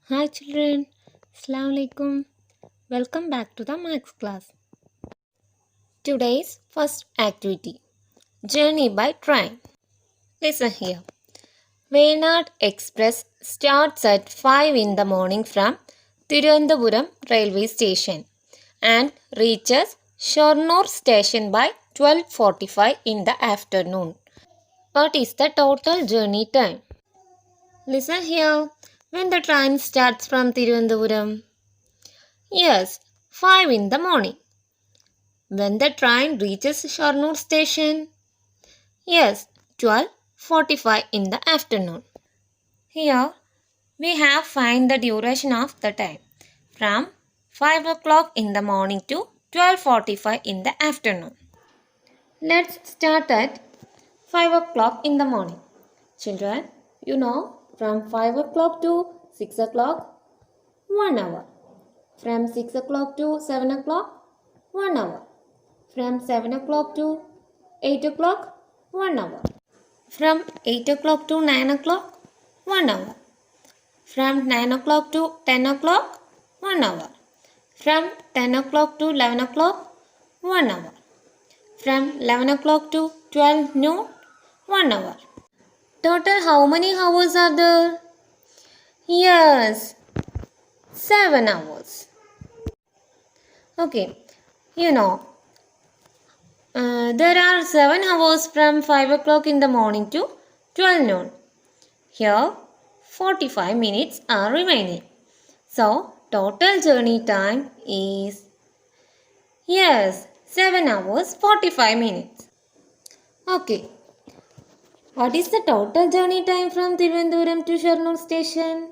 Hi children, Assalamu alaikum. Welcome back to the Max class. Today's first activity, Journey by Train. Listen here. Wayanad Express starts at 5 in the morning from Tirunelveli railway station and reaches Shornur station by 12:45 in the afternoon. What is the total journey time? Listen here. When the train starts from Tirunelveli, yes, 5 in the morning. When the train reaches Shornur station? Yes, 12:45 in the afternoon. Here we have find the duration of the time from 5 o'clock in the morning to 12:45 in the afternoon. Let's start at 5 o'clock in the morning. Children, you know from 5 o'clock to 6 o'clock, 1 hour. From 6 o'clock to 7 o'clock, 1 hour. From 7 o'clock to 8 o'clock, 1 hour. From 8 o'clock to 9 o'clock, 1 hour. From 9 o'clock to 10 o'clock, 1 hour. From 10 o'clock to 11 o'clock, 1 hour. From 11 o'clock to 12 noon, 1 hour. Total how many hours are there? Yes, 7 hours. Okay, you know, there are 7 hours from 5 o'clock in the morning to 12 noon. Here, 45 minutes are remaining. So, total journey time is, yes, 7 hours 45 minutes. Okay. What is the total journey time from Thiruvananthapuram to Shornur station?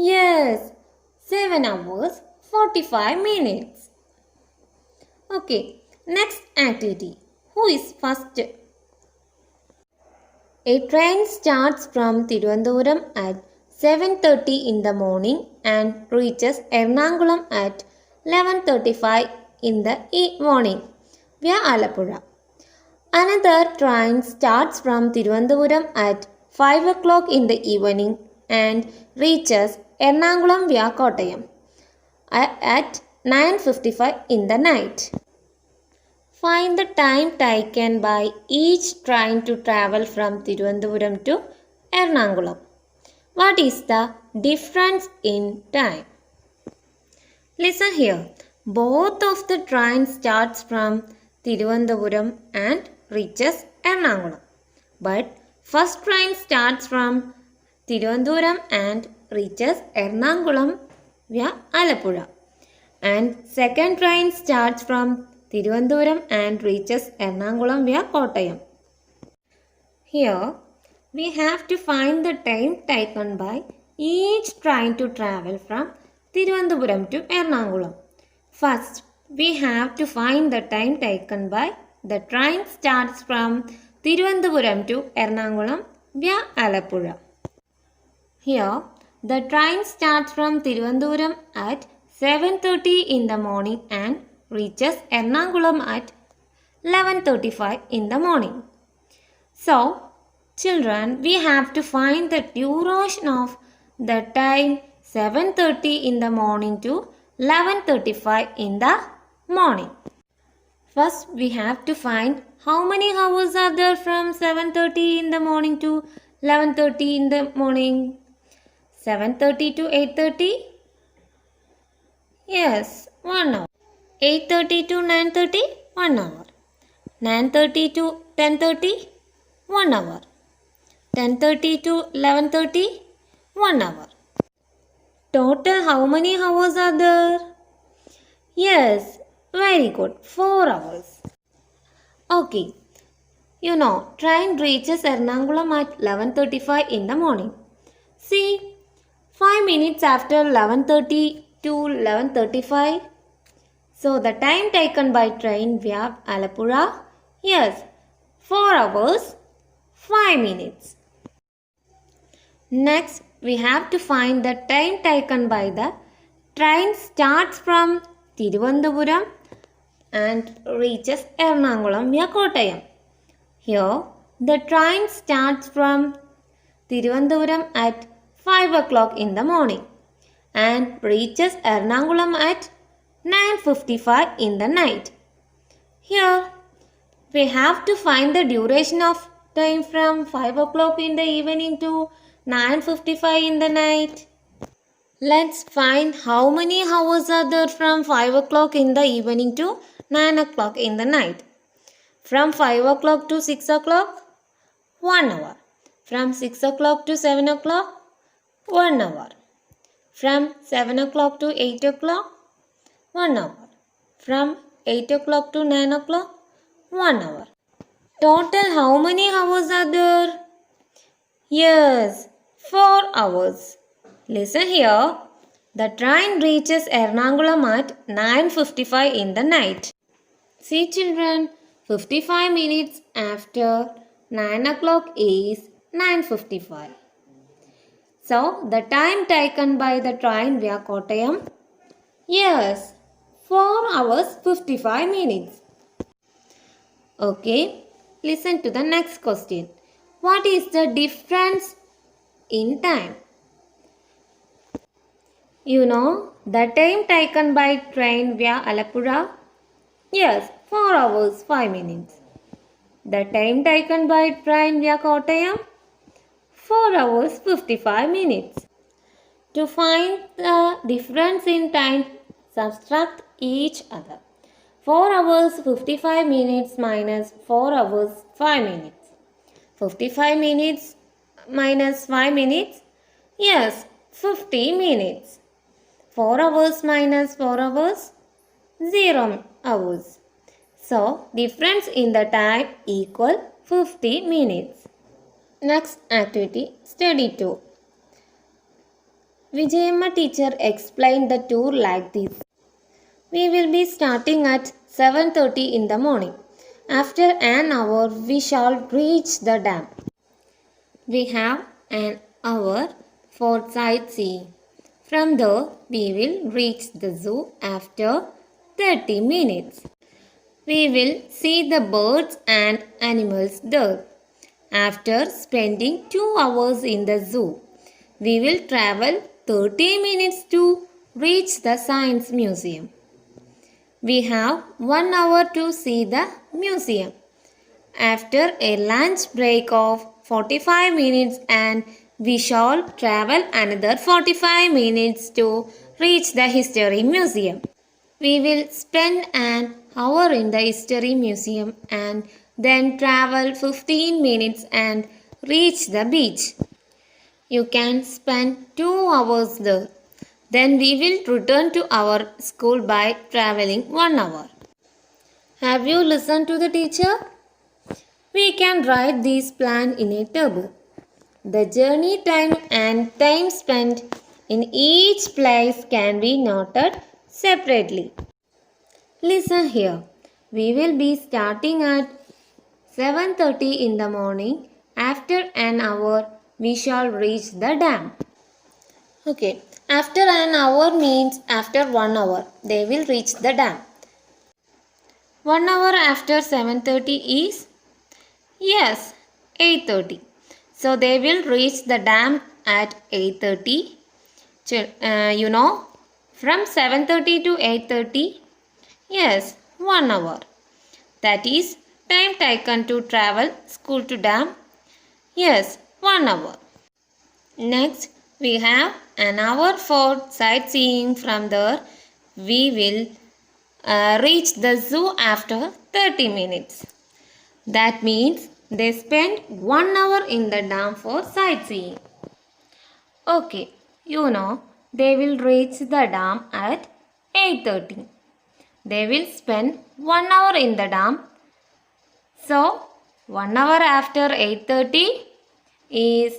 Yes, 7 hours 45 minutes. Okay. Next activity. Who is first? A train starts from Thiruvananthapuram at 7:30 in the morning and reaches Ernakulam at 11:35 in the morning via Alappuzha. Another train starts from Thiruvananthapuram at 5 o'clock in the evening and reaches Ernakulam via Kottayam at 9:55 in the night. Find the time taken by each train to travel from Thiruvananthapuram to Ernakulam. What is the difference in time? Listen here. Both of the trains starts from Thiruvananthapuram and reaches Ernakulam. But first train starts from Thiruvananthapuram and reaches Ernakulam via Alappuzha. And second train starts from Thiruvananthapuram and reaches Ernakulam via Kottayam. Here we have to find the time taken by each train to travel from Thiruvananthapuram to Ernakulam. First, we have to find the time taken by the train starts from Thiruvananthapuram to Ernakulam via Alappuzha. Here, the train starts from Thiruvananthapuram at 7:30 in the morning and reaches Ernakulam at 11:35 in the morning. So, children, we have to find the duration of the time 7:30 in the morning to 11:35 in the morning. First, we have to find how many hours are there from 7:30 in the morning to 11:30 in the morning. 7:30 to 8:30? Yes, 1 hour. 8:30 to 9:30? 1 hour. 9:30 to 10:30? 1 hour. 10:30 to 11:30? 1 hour. Total how many hours are there? Yes, very good. 4 hours. Okay. You know, train reaches Ernakulam at 11:35 in the morning. See, 5 minutes after 11:30 to 11:35. So, the time taken by train via Alappuzha? Yes, 4 hours, 5 minutes. Next, we have to find the time taken by the train starts from Thiruvananthapuram and reaches Ernakulam via Kottayam. Here, the train starts from Thiruvananthapuram at 5 o'clock in the morning and reaches Ernakulam at 9:55 in the night. Here, we have to find the duration of time from 5 o'clock in the evening to 9:55 in the night. Let's find how many hours are there from 5 o'clock in the evening to 9 o'clock in the night. From 5 o'clock to 6 o'clock, 1 hour. From 6 o'clock to 7 o'clock, 1 hour. From 7 o'clock to 8 o'clock, 1 hour. From 8 o'clock to 9 o'clock, 1 hour. Total how many hours are there? Yes, 4 hours. Listen here. The train reaches Ernakulam at 9:55 in the night. See children, 55 minutes after 9 o'clock is 9:55. So, the time taken by the train via Kottayam? Yes, 4 hours 55 minutes. Okay, listen to the next question. What is the difference in time? You know the time taken by train via Alappuzha? Yes, 4 hours 5 minutes. The time taken by train via Kottayam? 4 hours 55 minutes. To find the difference in time, subtract each other. 4 hours 55 minutes minus 4 hours 5 minutes. 55 minutes minus 5 minutes? Yes, 50 minutes. 4 hours minus 4 hours? 0 hours. So, difference in the time equal 50 minutes. Next activity, study tour. Vijayamma teacher explained the tour like this. We will be starting at 7:30 in the morning. After an hour, we shall reach the dam. We have an hour for sightseeing. From there, we will reach the zoo after 30 minutes. We will see the birds and animals there. After spending 2 hours in the zoo, we will travel 30 minutes to reach the Science Museum. We have 1 hour to see the museum. After a lunch break of 45 minutes and we shall travel another 45 minutes to reach the History Museum. We will spend an hour in the History Museum and then travel 15 minutes and reach the beach. You can spend 2 hours there. Then we will return to our school by traveling 1 hour. Have you listened to the teacher? We can write this plan in a table. The journey time and time spent in each place can be noted separately. Listen here. We will be starting at 7:30 in the morning. After an hour, we shall reach the dam. Okay. After an hour means after 1 hour, they will reach the dam. 1 hour after 7:30 is? Yes, 8:30. So they will reach the dam at 8:30. You know, from 7:30 to 8:30? Yes, 1 hour. That is time taken to travel school to dam. Yes, 1 hour. Next, we have an hour for sightseeing. From there, we will reach the zoo after 30 minutes. That means they spend 1 hour in the dam for sightseeing. Okay, you know, they will reach the dam at 8:30. They will spend 1 hour in the dam. So, 1 hour after 8:30 is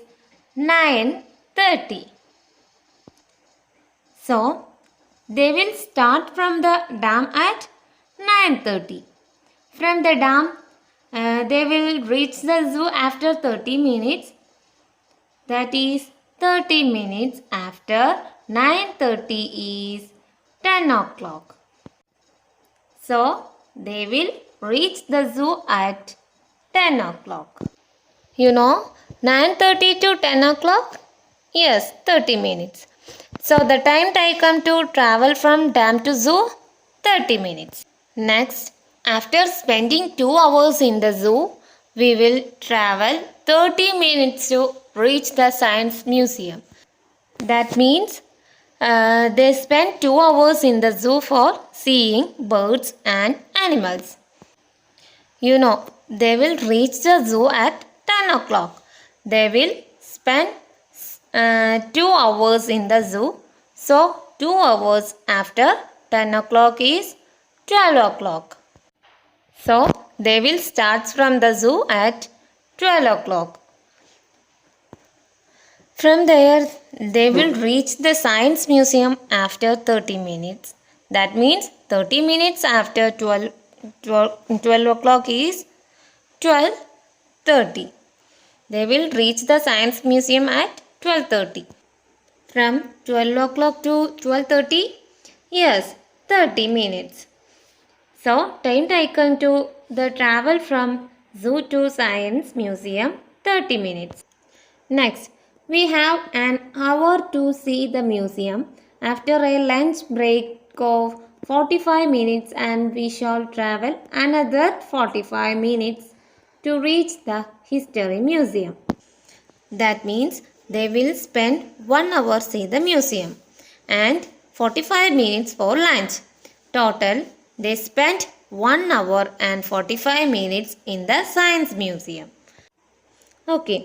9:30. So, they will start from the dam at 9:30. From the dam, they will reach the zoo after 30 minutes. That is 30 minutes after 9:30 is 10 o'clock. So, they will reach the zoo at 10 o'clock. You know, 9:30 to 10 o'clock? Yes, 30 minutes. So the time taken to travel from dam to zoo, 30 minutes. Next, after spending 2 hours in the zoo, we will travel 30 minutes to reach the science museum. That means they spend 2 hours in the zoo for seeing birds and animals. You know, they will reach the zoo at 10 o'clock. They will spend 2 hours in the zoo. So 2 hours after 10 o'clock is 12 o'clock. So they will start from the zoo at 12 o'clock. From there, they will reach the science museum after 30 minutes. That means 30 minutes after 12 o'clock is 12:30. They will reach the science museum at 12:30. From 12 o'clock to 12:30, yes, 30 minutes. So, time taken to the travel from zoo to science museum, 30 minutes. Next, we have an hour to see the museum after a lunch break of 45 minutes, and we shall travel another 45 minutes to reach the history museum. That means they will spend 1 hour see the museum and 45 minutes for lunch. Total, they spent 1 hour and 45 minutes in the science museum. Okay.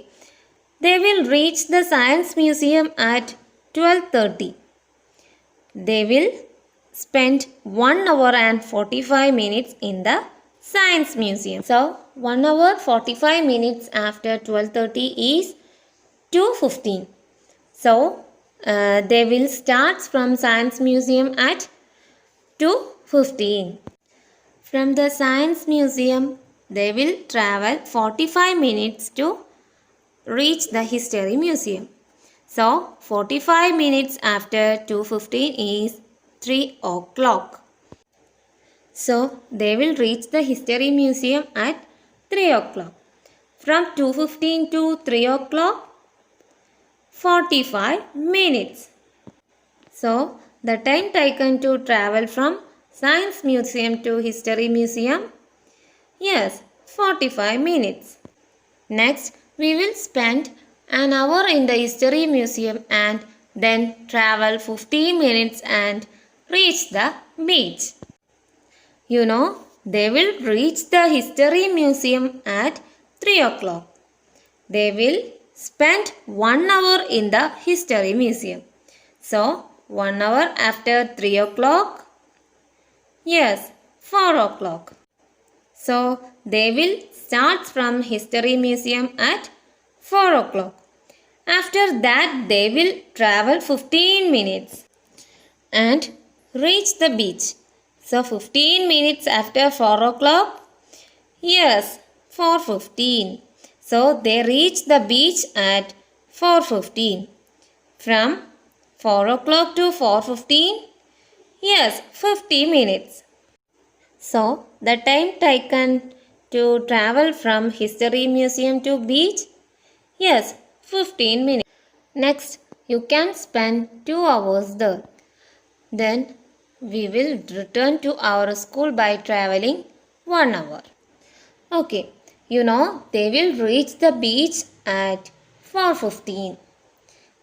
They will reach the science museum at 12:30. They will spend 1 hour and 45 minutes in the science museum. So 1 hour 45 minutes after 12:30 is 2:15. So they will start from science museum at 2:15. From the science museum, they will travel 45 minutes to reach the history museum. So 45 minutes after 2:15 is 3 o'clock. So they will reach the history museum at 3 o'clock. From 2:15 to 3 o'clock, 45 minutes. So the time taken to travel from science museum to history museum, yes, 45 minutes. Next, we will spend an hour in the history museum and then travel 15 minutes and reach the beach. You know, they will reach the history museum at 3 o'clock. They will spend 1 hour in the history museum. So 1 hour after 3 o'clock, yes, 4 o'clock. So they will start from history museum at 4 o'clock. After that, they will travel 15 minutes and reach the beach. So 15 minutes after 4 o'clock, yes, 4:15. So they reach the beach at 4:15. From 4 o'clock to 4:15, yes, 50 minutes. So the time taken to travel from history museum to beach, yes, 15 minutes. Next, you can spend 2 hours there. Then we will return to our school by traveling 1 hour. Okay, you know, they will reach the beach at 4:15.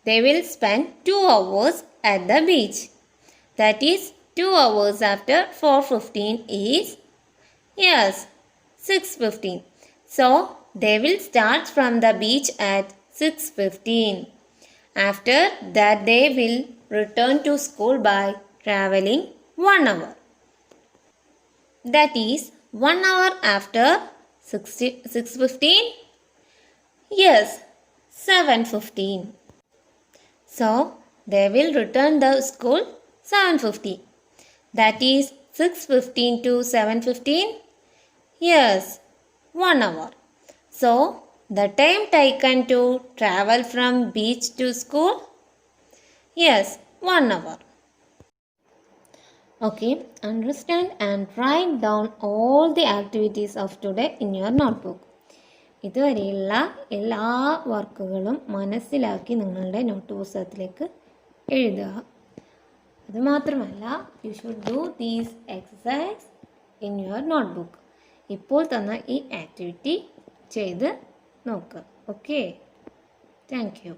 They will spend 2 hours at the beach. That is 2 hours after 4:15 is, yes, 6:15. So they will start from the beach at 6:15. After that, they will return to school by traveling 1 hour. That is 1 hour after 6:15. Yes, 7:15. So they will return the school 7:50. That is 6:15 to 7:15. Yes, 1 hour. So the time taken to travel from beach to school, yes, 1 hour. Okay, understand and write down all the activities of today in your notebook. ഇതുവരെയുള്ള എല്ലാ വർക്കുകളും മനസ്സിലാക്കി നിങ്ങളുടെ not പുസ്തകത്തിലേക്ക് എഴുതുക. അതുമാത്രമല്ല, you should do these exercise in your notebook. ഇപ്പോൾ തന്ന ഈ ആക്ടിവിറ്റി ചെയ്ത് നോക്കുക. Okay, thank you.